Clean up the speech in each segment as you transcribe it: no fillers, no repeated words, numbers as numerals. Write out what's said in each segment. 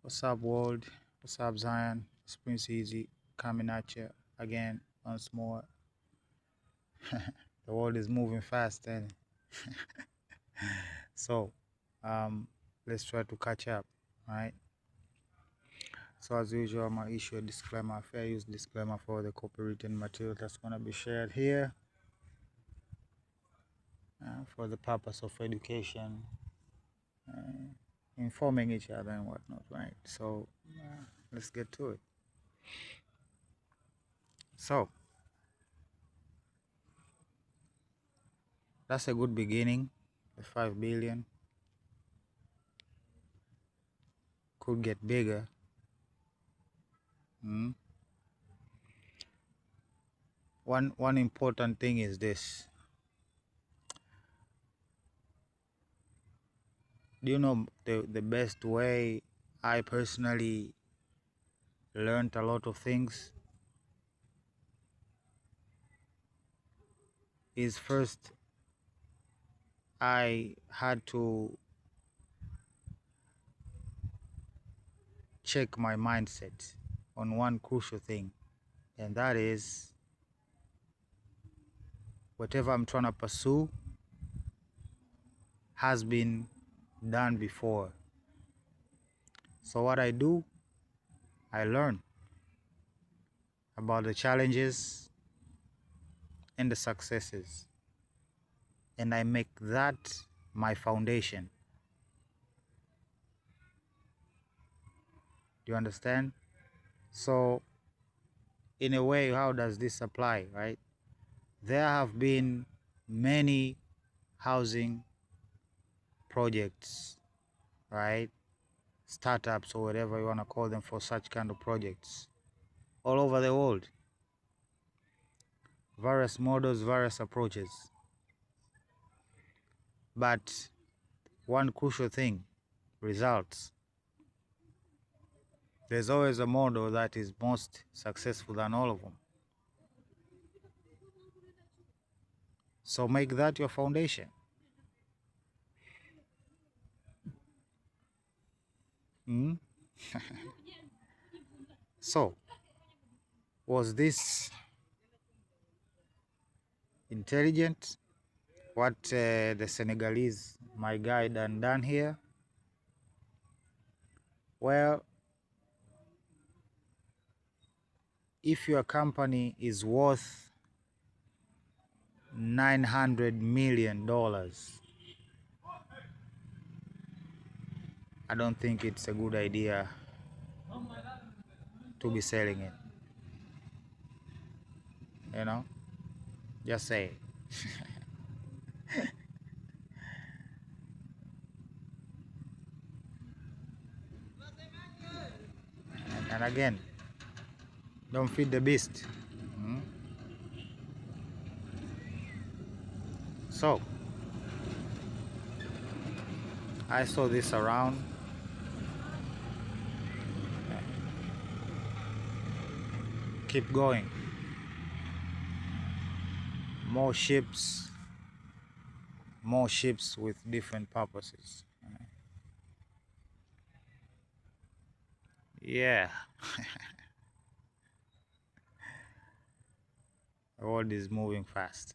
What's up, world? What's up, Zion? It's Prince Easy coming at you again once more. The world is moving fast, and so let's try to catch up, right? So, as usual, I'm gonna issue a disclaimer, fair use disclaimer for the copywritten material that's gonna be shared here for the purpose of education, informing each other, and whatnot, right? So, let's get to it. So, that's a good beginning. The 5 billion could get bigger. Mm. One important thing is this. Do you know the best way I personally learned a lot of things is first I had to check my mindset on one crucial thing, and that is whatever I'm trying to pursue has been done before. So what I do, I learn about the challenges and the successes, and I make that my foundation. Do you understand? So in a way, how does this apply, right? There have been many housing projects, right? Startups or whatever you want to call them for such kind of projects all over the world. Various models, various approaches. But one crucial thing, results. There's always a model that is most successful than all of them. So make that your foundation. Hmm? So, was this intelligent? What the Senegalese, my guy, done here? Well, if your company is worth $900 million, I don't think it's a good idea to be selling it. You know, just say it. And again, don't feed the beast. Hmm? So, I saw this around. Keep going. More ships with different purposes. Yeah, the world is moving fast.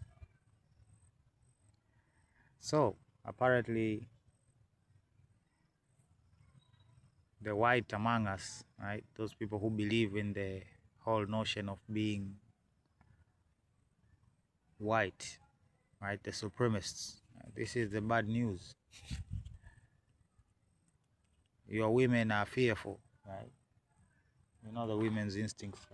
So, apparently, the white among us, right? Those people who believe in the whole notion of being white, right? The supremacists. This is the bad news. Your women are fearful, right? You know the women's instincts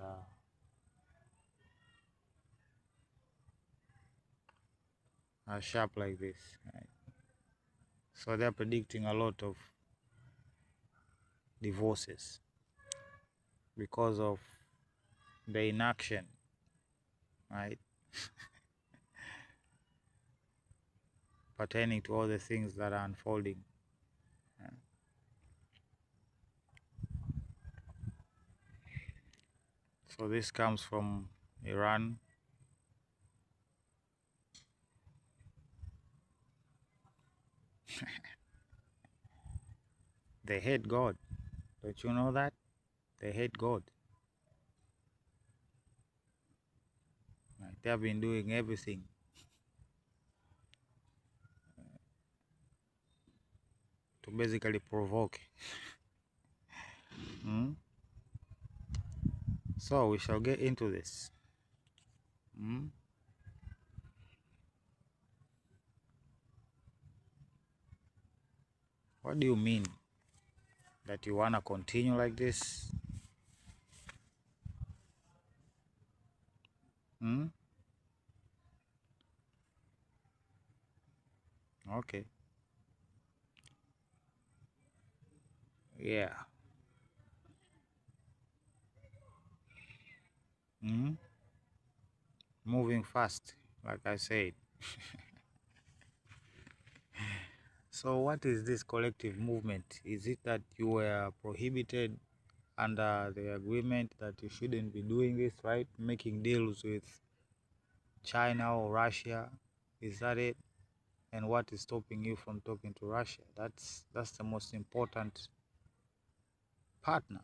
are sharp like this, right? So they're predicting a lot of divorces because of the inaction, right? Pertaining to all the things that are unfolding. So this comes from Iran. They hate God. Don't you know that? They hate God. Right? They have been doing everything to basically provoke. Mm? So we shall get into this. Mm? What do you mean? That you want to continue like this? Mm? Okay. Yeah. Mm? Moving fast, like I said. So what is this collective movement? Is it that you were prohibited under the agreement that you shouldn't be doing this, right? Making deals with China or Russia? Is that it? And what is stopping you from talking to Russia? That's the most important partner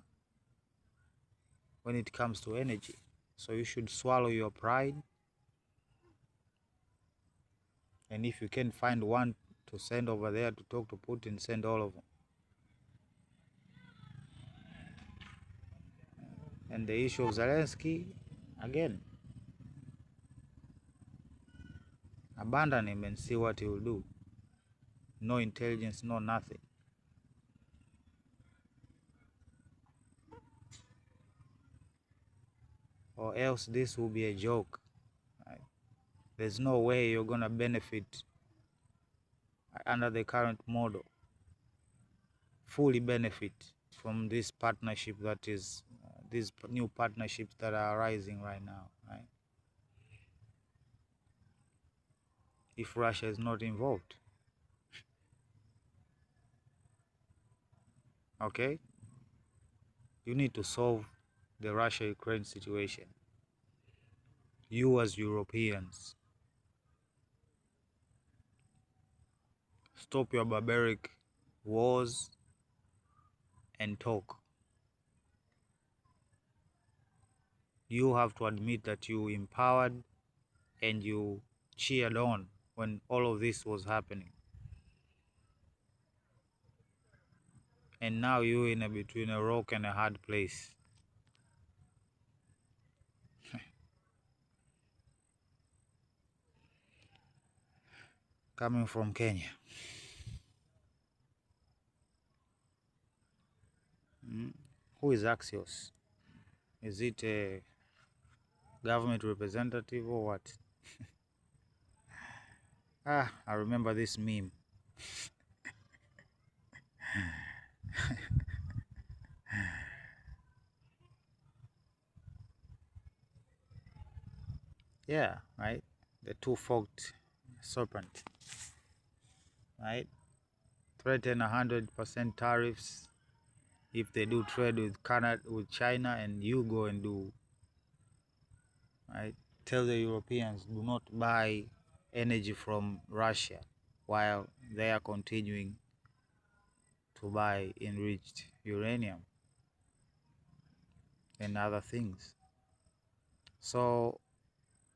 when it comes to energy. So you should swallow your pride, and if you can find one to send over there to talk to Putin, send all of them. And the issue of Zelensky, again, abandon him and see what he will do. No intelligence, no nothing. Or else this will be a joke. Right? There's no way you're going to benefit under the current model, fully benefit from this partnership that is, these new partnerships that are arising right now, right? If Russia is not involved. Okay? You need to solve the Russia-Ukraine situation. You as Europeans, stop your barbaric wars and talk. You have to admit that you empowered and you cheered on when all of this was happening. And now you're in between a rock and a hard place. Coming from Kenya. Who is Axios? Is it a government representative or what? I remember this meme. Yeah, right? The two-forked serpent, right? Threaten 100% tariffs if they do trade with Canada, with China, and you go and do, right? Tell the Europeans do not buy energy from Russia while they are continuing to buy enriched uranium and other things. So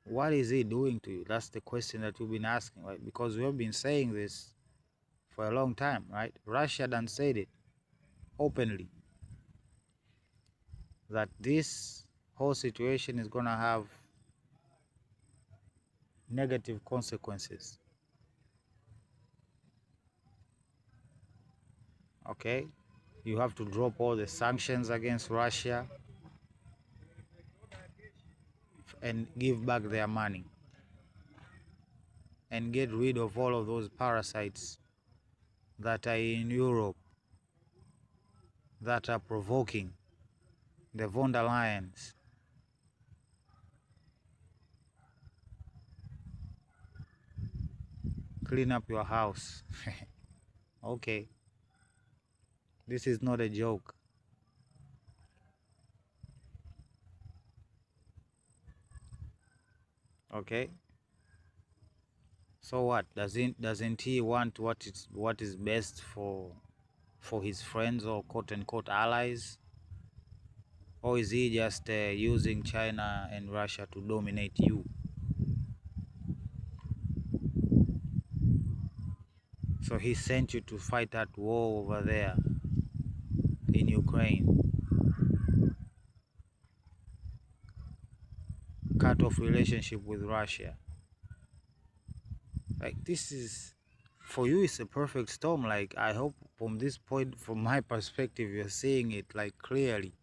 what is he doing to you? That's the question that you've been asking, right? Because we have been saying this for a long time, right? Russia done said it openly that this whole situation is going to have negative consequences. Okay? You have to drop all the sanctions against Russia and give back their money and get rid of all of those parasites that are in Europe that are provoking the von der Leyens. Clean up your house. Okay. This is not a joke. Okay? So what? Doesn't he want what is best for for his friends or quote-unquote allies? Or is he just using China and Russia to dominate you? So he sent you to fight that war over there in Ukraine. Cut off relationship with Russia. Like, this is, for you, it's a perfect storm. Like, I hope from this point, from my perspective, you're seeing it like clearly.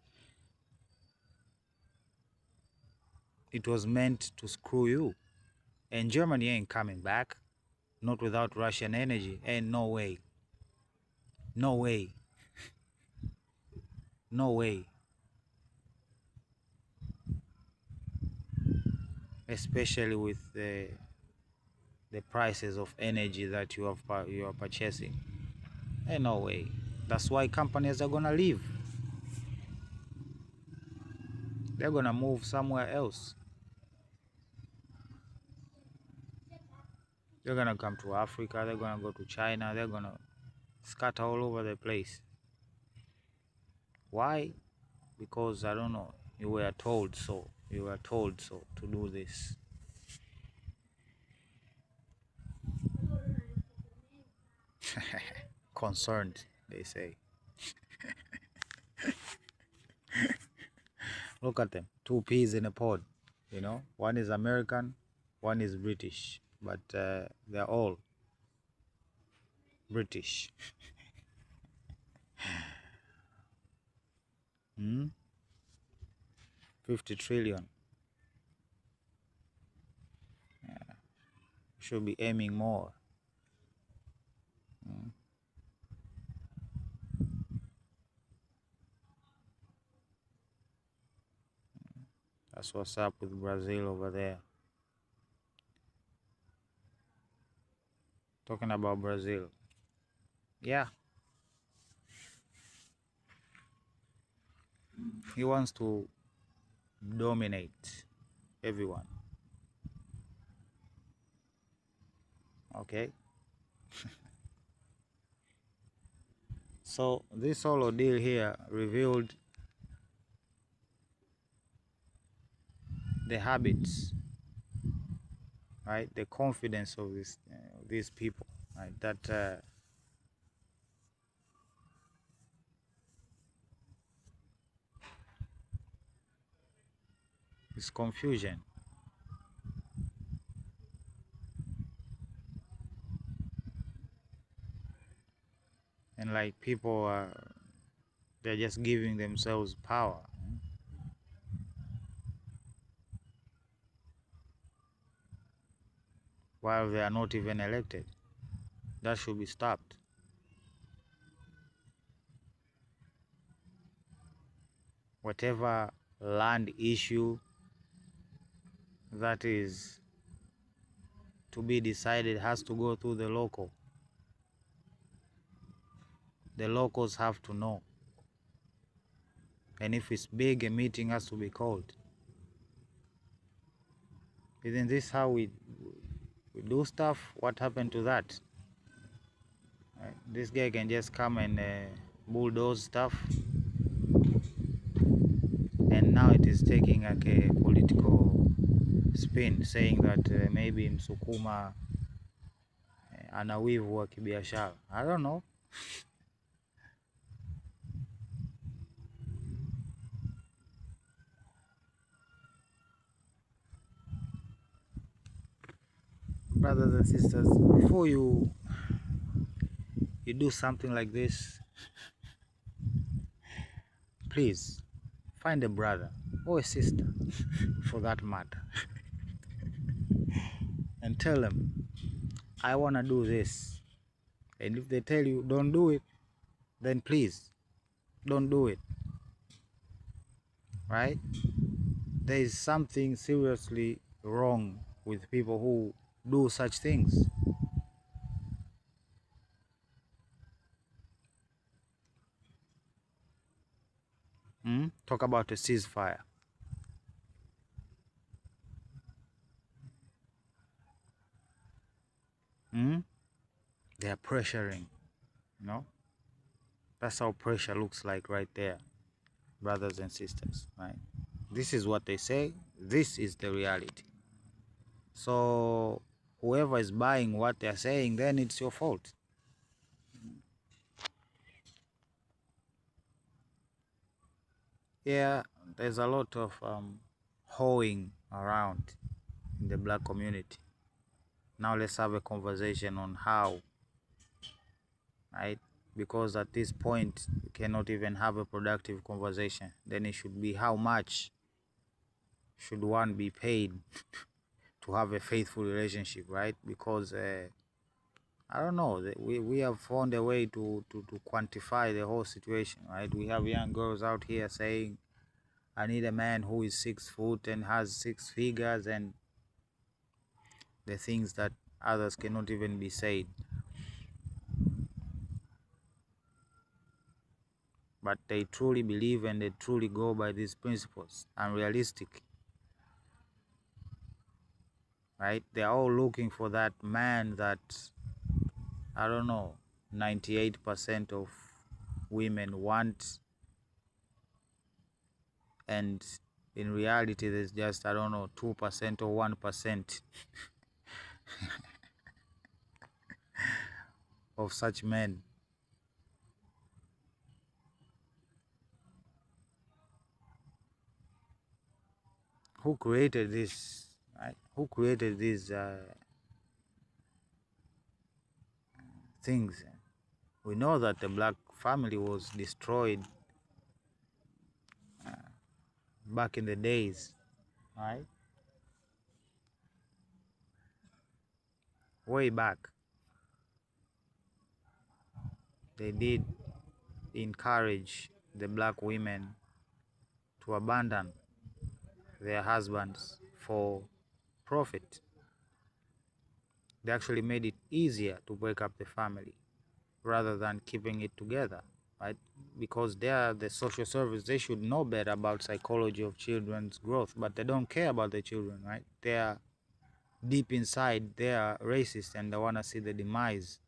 It was meant to screw you. And Germany ain't coming back. Not without Russian energy. Ain't no way. No way. No way. Especially with the prices of energy that you are purchasing. Ain't no way. That's why companies are gonna leave. They're gonna move somewhere else. They're gonna come to Africa. They're gonna go to China. They're gonna scatter all over the place. Why? Because, I don't know, you were told so. You were told so to do this. Concerned, they say. Look at them, two peas in a pod. You know, one is American, one is British, but they're all British. 50 trillion. Should be aiming more. That's what's up with Brazil over there. Talking about Brazil. Yeah. He wants to dominate everyone. Okay. So this whole ordeal here revealed the habits, right? The confidence of these people, right? That is confusion. And like people are, they're just giving themselves power while they are not even elected. That should be stopped. Whatever land issue that is to be decided has to go through the local. The locals have to know. And if it's big, a meeting has to be called. Isn't this how we do stuff? What happened to that? Right? This guy can just come and bulldoze stuff, and now it is taking like a political spin, saying that maybe Msukuma ana wivu wa kibiashara. I don't know. Brothers and sisters, before you do something like this, please find a brother or a sister for that matter and tell them, I want to do this. And if they tell you don't do it, then please don't do it. Right? There is something seriously wrong with people who do such things. Talk about a ceasefire. They are pressuring, you know. That's how pressure looks like right there, brothers and sisters, right? This is what they say. This is the reality. So whoever is buying what they're saying, then it's your fault. Yeah, there's a lot of hoeing around in the black community. Now let's have a conversation on how, right? Because at this point, we cannot even have a productive conversation. Then it should be how much should one be paid to have a faithful relationship, right? Because I don't know, we have found a way to quantify the whole situation, right? We have young girls out here saying, I need a man who is 6 foot and has 6 figures, and the things that others cannot even be said. But they truly believe and they truly go by these principles. Unrealistic, right? They're all looking for that man that, I don't know, 98% of women want, and in reality there's just, I don't know, 2% or 1% of such men. Who created this, right? Who created these things? We know that the black family was destroyed back in the days, right? Way back, they did encourage the black women to abandon their husbands for profit. They actually made it easier to break up the family rather than keeping it together, right? Because they are the social service, they should know better about psychology of children's growth, but they don't care about the children, right? They are deep inside, they are racist and they want to see the demise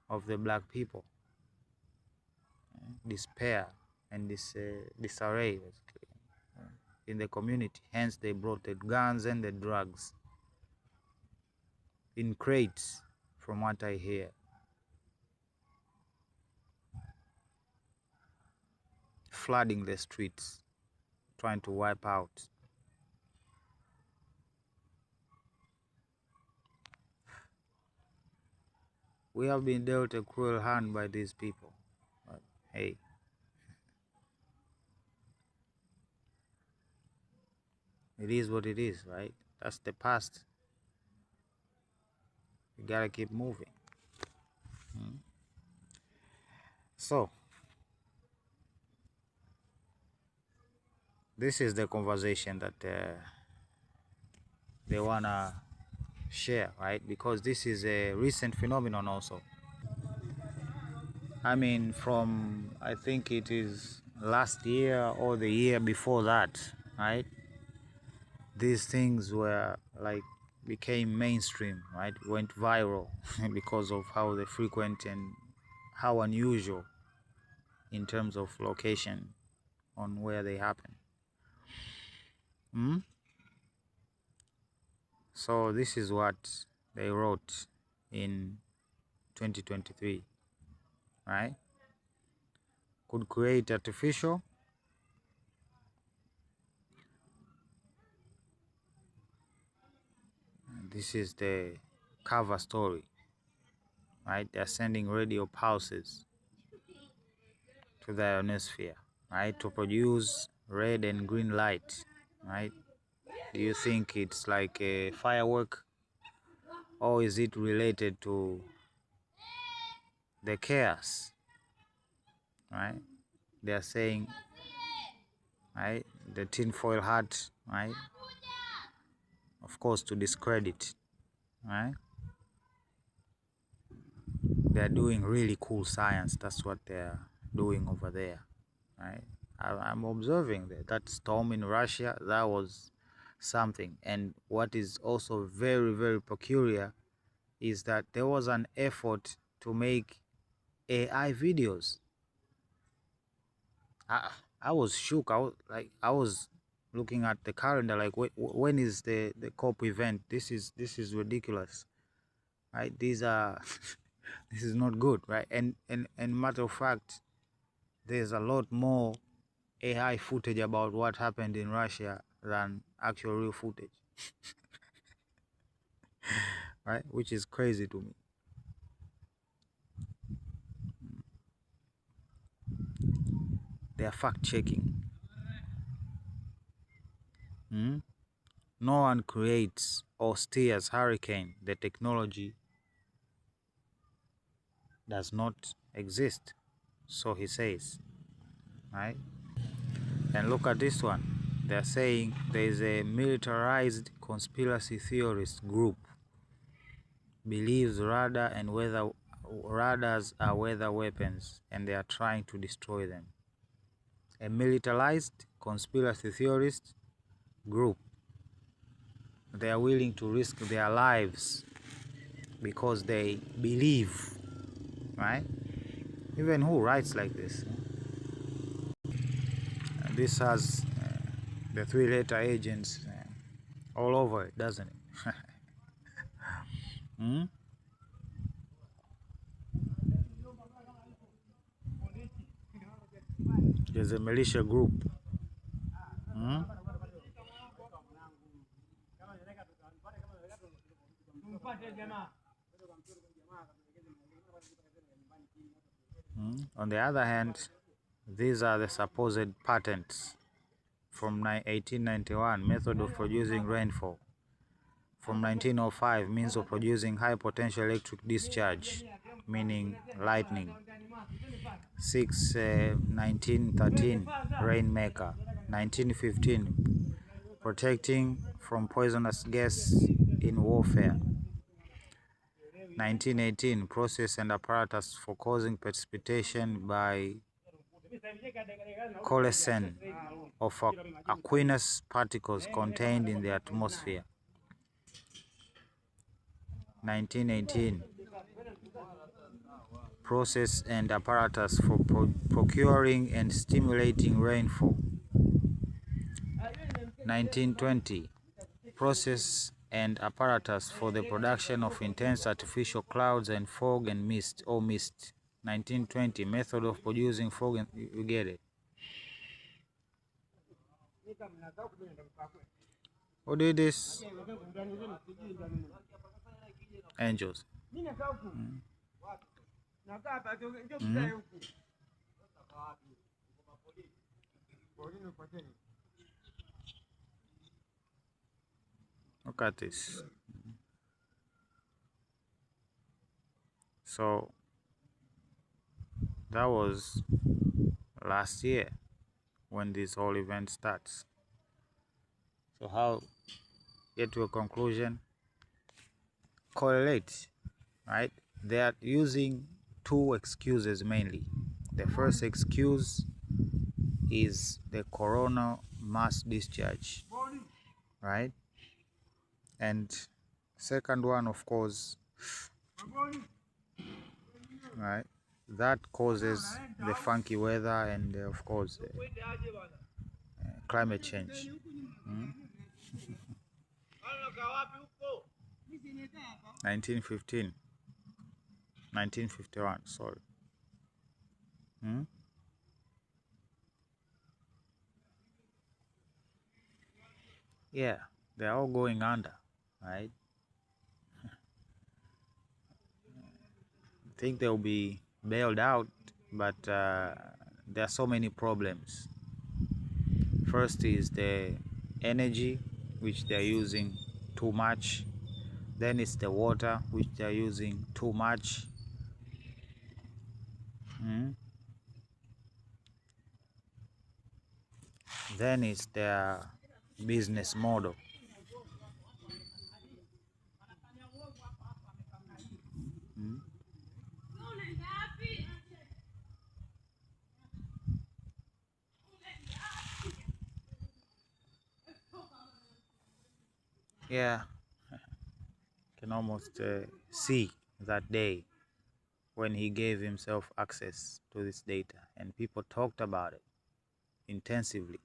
of the black people, despair and this disarray basically in the community. Hence they brought the guns and the drugs in crates, from what I hear, flooding the streets, trying to wipe out. We have been dealt a cruel hand by these people, but hey, it is what it is, right? That's the past. You gotta keep moving. So this is the conversation that they wanna share, right? Because this is a recent phenomenon also. I mean, from, I think it is last year or the year before that, right? These things were like became mainstream, right? Went viral because of how they frequent and how unusual in terms of location on where they happen. So this is what they wrote in 2023, right? Could create artificial. This is the cover story, right? They're sending radio pulses to the ionosphere, right, to produce red and green light, right? Do you think it's like a firework, or is it related to the chaos, right? They're saying, right, the tinfoil hat, right? Of course, to discredit, right? They're doing really cool science. That's what they're doing over there, right? I'm observing that storm in Russia, that was something. And what is also very, very peculiar is that there was an effort to make AI videos. I was shook. I was looking at the calendar like, when is the COP event? This is ridiculous, right? These are this is not good, right? And matter of fact, there's a lot more AI footage about what happened in Russia than actual real footage, right? Which is crazy to me. They are fact checking. No one creates or steers hurricane. The technology does not exist, so he says, right? And look at this one. They're saying there is a militarized conspiracy theorist group believes radars are weather weapons and they are trying to destroy them. A militarized conspiracy theorist group. They are willing to risk their lives because they believe, right? Even who writes like this? This has the three-letter agents all over it, doesn't it? There's a militia group. On the other hand, these are the supposed patents from 1891, method of producing rainfall. From 1905, means of producing high potential electric discharge, meaning lightning. 1913, rainmaker. 1915, protecting from poisonous gas in warfare. 1918, process and apparatus for causing precipitation by coalescence of aqueous particles contained in the atmosphere. 1918, process and apparatus for procuring and stimulating rainfall. 1920, process and apparatus for the production of intense artificial clouds and fog and mist or mist. 1920, method of producing fog and you get it. Who did this? Angels. Look at this. So that was last year when this whole event starts. So how get to a conclusion? Correlate, right? They are using two excuses mainly. The first excuse is the coronal mass discharge, right? And second one, of course, right, that causes the funky weather and of course climate change. 1915, 1951, sorry. Yeah, they're all going under, right? I think they'll be bailed out, but there are so many problems. First is the energy, which they're using too much. Then it's the water, which they're using too much. Then it's their business model. Yeah, can almost see that day when he gave himself access to this data, and people talked about it intensively.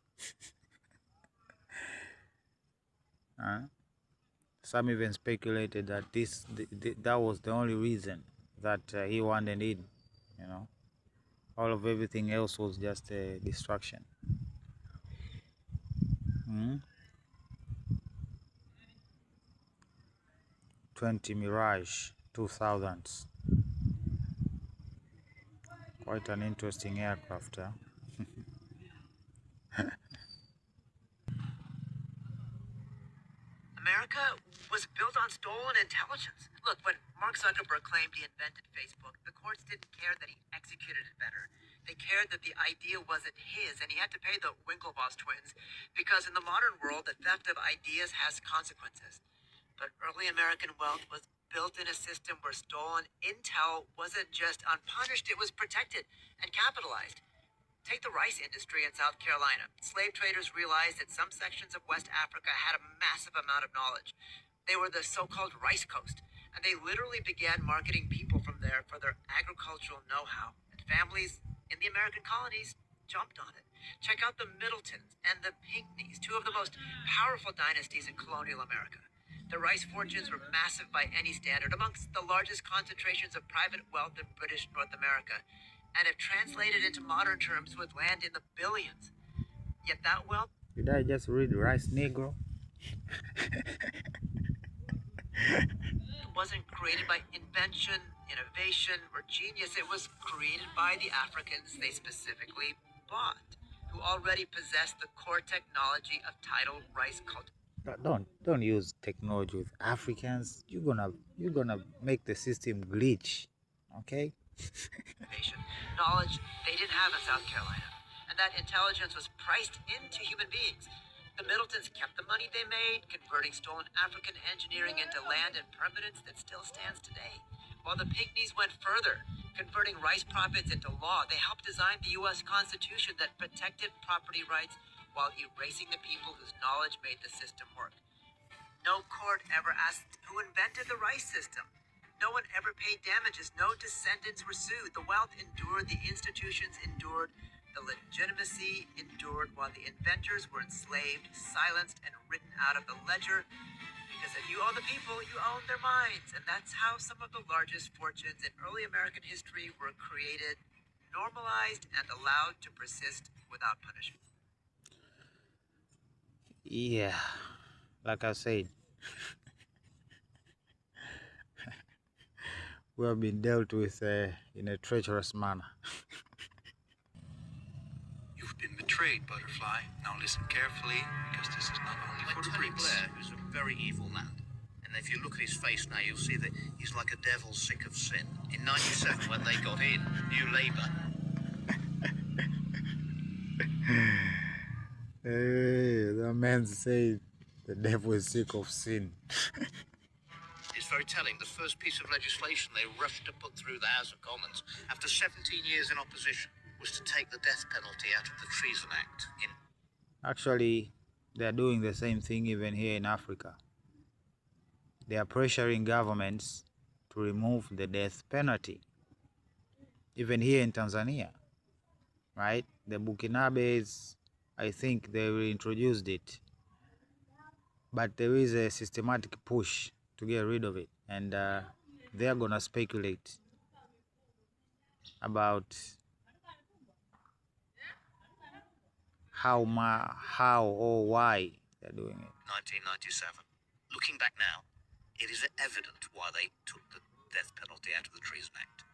Some even speculated that that was the only reason that he wanted in. You know, all of everything else was just a distraction. 20 Mirage 2000s. Quite an interesting aircraft, huh? America was built on stolen intelligence. Look, when Mark Zuckerberg claimed he invented Facebook, the courts didn't care that he executed it better. They cared that the idea wasn't his, and he had to pay the Winklevoss twins, because in the modern world, the theft of ideas has consequences. But early American wealth was built in a system where stolen intel wasn't just unpunished, it was protected and capitalized. Take the rice industry in South Carolina. Slave traders realized that some sections of West Africa had a massive amount of knowledge. They were the so-called rice coast, and they literally began marketing people from there for their agricultural know-how. And families in the American colonies jumped on it. Check out the Middletons and the Pinckneys, two of the most powerful dynasties in colonial America. The rice fortunes were massive by any standard, amongst the largest concentrations of private wealth in British North America, and if translated into modern terms would land in the billions. Yet that wealth... Did I just read Rice Negro? wasn't created by invention, innovation, or genius. It was created by the Africans they specifically bought, who already possessed the core technology of tidal rice culture. Don't use technology with Africans. You're gonna make the system glitch, okay? Knowledge they didn't have in South Carolina, and that intelligence was priced into human beings. The Middletons kept the money they made, converting stolen African engineering into land and permanence that still stands today. While the Pinckneys went further, converting rice profits into law. They helped design the U.S. Constitution that protected property rights while erasing the people whose knowledge made the system work. No court ever asked who invented the rice system. No one ever paid damages. No descendants were sued. The wealth endured. The institutions endured. The legitimacy endured while the inventors were enslaved, silenced, and written out of the ledger. Because if you own the people, you own their minds. And that's how some of the largest fortunes in early American history were created, normalized, and allowed to persist without punishment. Yeah, like I said, we have been dealt with in a treacherous manner. You've been betrayed, Butterfly. Now listen carefully, because this is not only for the Tony Brits. Blair, who's a very evil man. And if you look at his face now, you'll see that he's like a devil sick of sin. In 97, when they got in, New Labour. Hey, the man said the devil is sick of sin. It's very telling. The first piece of legislation they rushed to put through the House of Commons after 17 years in opposition was to take the death penalty out of the Treason Act. Actually, they are doing the same thing even here in Africa. They are pressuring governments to remove the death penalty. Even here in Tanzania, right? The Burkinabes, I think they reintroduced it. But there is a systematic push to get rid of it. And they are going to speculate about how or why they're doing it. 1997. Looking back now, it is evident why they took the death penalty out of the Treason Act.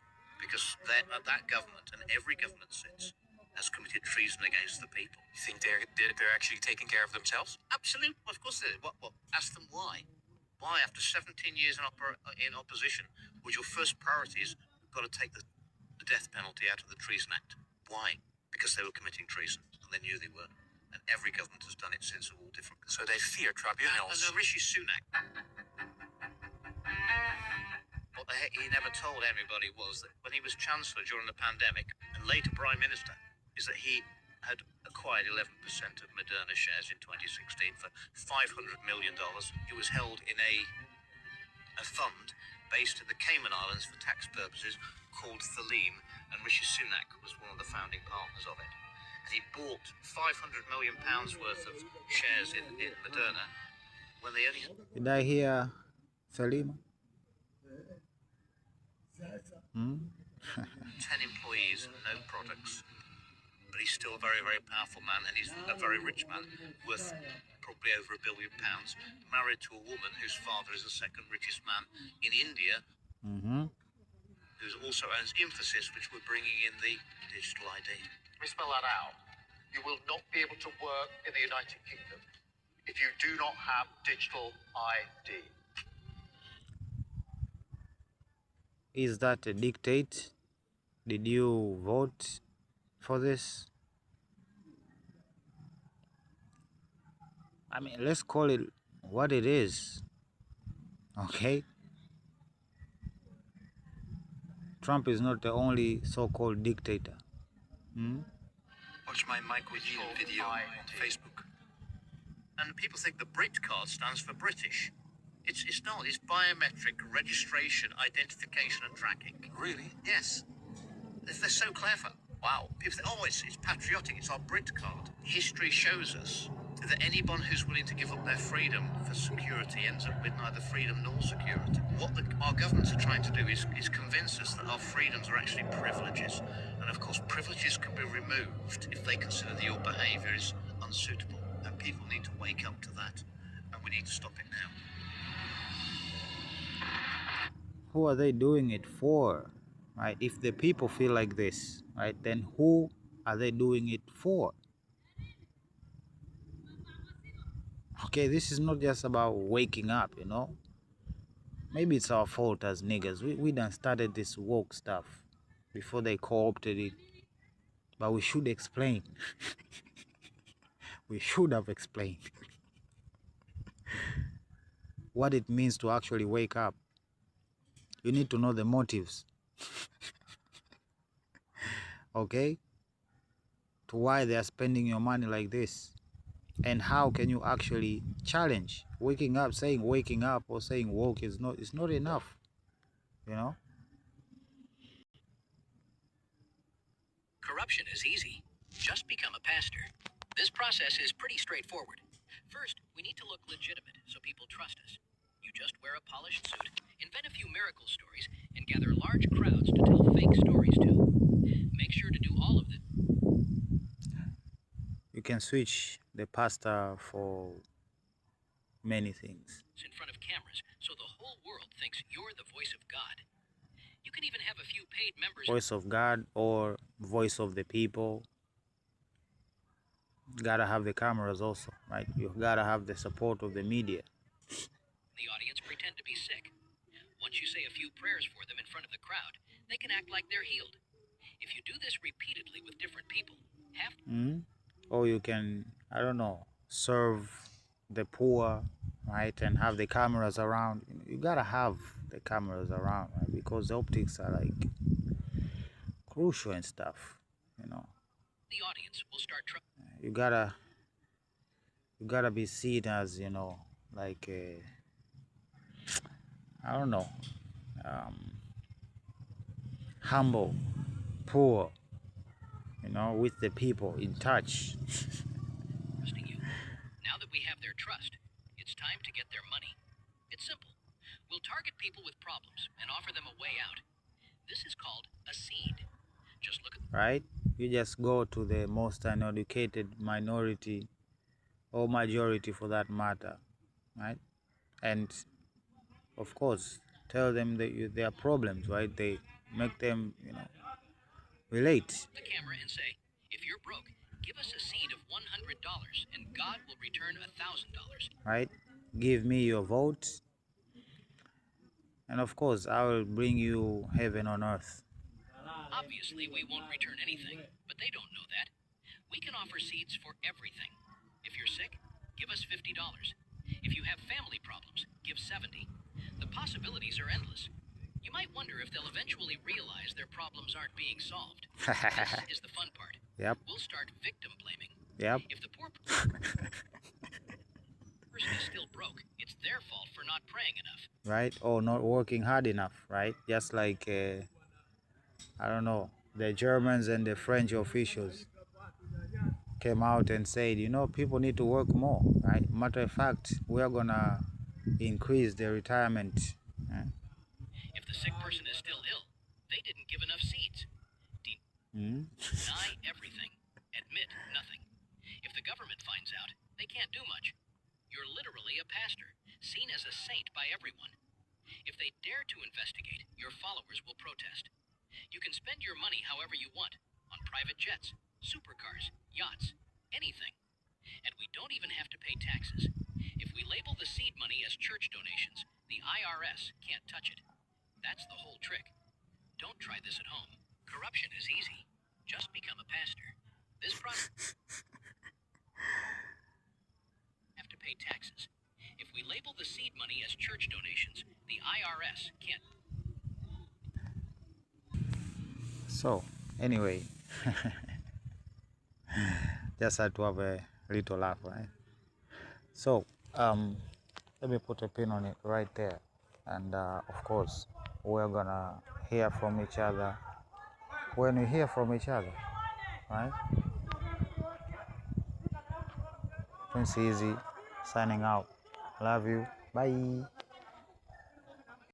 Because that government, and every government since, has committed treason against the people. You think they're actually taking care of themselves? Absolutely. Of course they did. What? Ask them why. Why, after 17 years in opposition, was your first priority is we've got to take the death penalty out of the Treason Act? Why? Because they were committing treason, and they knew they were. And every government has done it since of all different... So they fear tribunals. And Rishi Sunak... What he never told everybody was that when he was Chancellor during the pandemic, and later Prime Minister, is that he had acquired 11% of Moderna shares in 2016 for $500 million. It was held in a fund based in the Cayman Islands for tax purposes, called Thalim, and Rishi Sunak was one of the founding partners of it. And he bought £500 million worth of shares in Moderna when they only had Did I hear Salima? 10 employees and no products. But he's still a very, very powerful man, and he's a very rich man, worth probably over £1 billion, married to a woman whose father is the second richest man in India, who also owns Infosys, which we're bringing in the digital ID. Let me spell that out. You will not be able to work in the United Kingdom if you do not have digital ID. Is that a dictate? Did you vote for this? I mean, let's call it what it is. Okay? Trump is not the only so-called dictator. Watch my Michael Yeun video on Facebook. And people think the Brit card stands for British. It's not. It's biometric registration, identification, and tracking. Really? Yes. They're so clever. Wow. People think, oh, it's patriotic. It's our Brit card. History shows us that anyone who's willing to give up their freedom for security ends up with neither freedom nor security. What our governments are trying to do is convince us that our freedoms are actually privileges. And of course, privileges can be removed if they consider that your behaviour is unsuitable. And people need to wake up to that. And we need to stop it now. Who are they doing it for? Right? If the people feel like this, right, then who are they doing it for? Okay, this is not just about waking up, you know. Maybe it's our fault as niggas. We done started this woke stuff before they co-opted it. But we should explain. We should have explained what it means to actually wake up. You need to know the motives. Okay? To why they are spending your money like this. And how can you actually challenge waking up? Saying waking up or saying woke is not enough. You know? Corruption is easy. Just become a pastor. This process is pretty straightforward. First, we need to look legitimate so people trust us. You just wear a polished suit, invent a few miracle stories, and gather large crowds to tell fake stories to. Make sure to do all of this. You can switch the pastor for many things. In front of cameras, so the whole world thinks you're the voice of God. You can even have a few paid members. Voice of God or voice of the people. Gotta have the cameras also, right? You gotta have the support of the media. The audience pretend to be sick. Once you say a few prayers for them in front of the crowd, they can act like they're healed. If you do this repeatedly with different people, or you can, I don't know, serve the poor, right? And have the cameras around. You gotta have the cameras around, right? Because the optics are like crucial and stuff, you know. The audience will start you gotta be seen as, you know, like a, I don't know, humble, poor, you know, with the people, in touch. trusting you. Now that we have their trust, it's time to get their money. It's simple. We'll target people with problems and offer them a way out. This is called a seed. Just look at right? You just go to the most uneducated minority or majority for that matter, right? And of course, tell them that their problems, right? They make them, you know, relate. the camera and say, if you're broke, give us a seed of $100 and God will return $1,000. Right? Give me your vote. And of course, I will bring you heaven on earth. Obviously, we won't return anything, but they don't know that. We can offer seeds for everything. If you're sick, give us $50. If you have family problems, give $70. The possibilities are endless. You might wonder if they'll eventually realize their problems aren't being solved. This is the fun part. Yep. We'll start victim blaming. Yep. If the poor person is still broke, it's their fault for for not praying enough. right? Or not working hard enough, right? Just like, I don't know, the Germans and the French officials came out and said, you know, people need to work more, right? Matter of fact, we are gonna increase the retirement. If the sick person is still ill, they didn't give enough seeds. Deny everything. Admit nothing. If the government finds out, they can't do much. You're literally a pastor, seen as a saint by everyone. If they dare to investigate, your followers will protest. You can spend your money however you want, on private jets, supercars, yachts, anything. And we don't even have to pay taxes. If we label the seed money as church donations, the IRS can't touch it. That's the whole trick. Don't try this at home. Corruption is easy. Just become a pastor. This process have to pay taxes. If we label the seed money as church donations, the IRS can't. So, anyway, just had to have a little laugh, right? So, let me put a pin on it right there. And of course, we're gonna hear from each other when we hear from each other, right? Prince Easy signing out. Love you. Bye.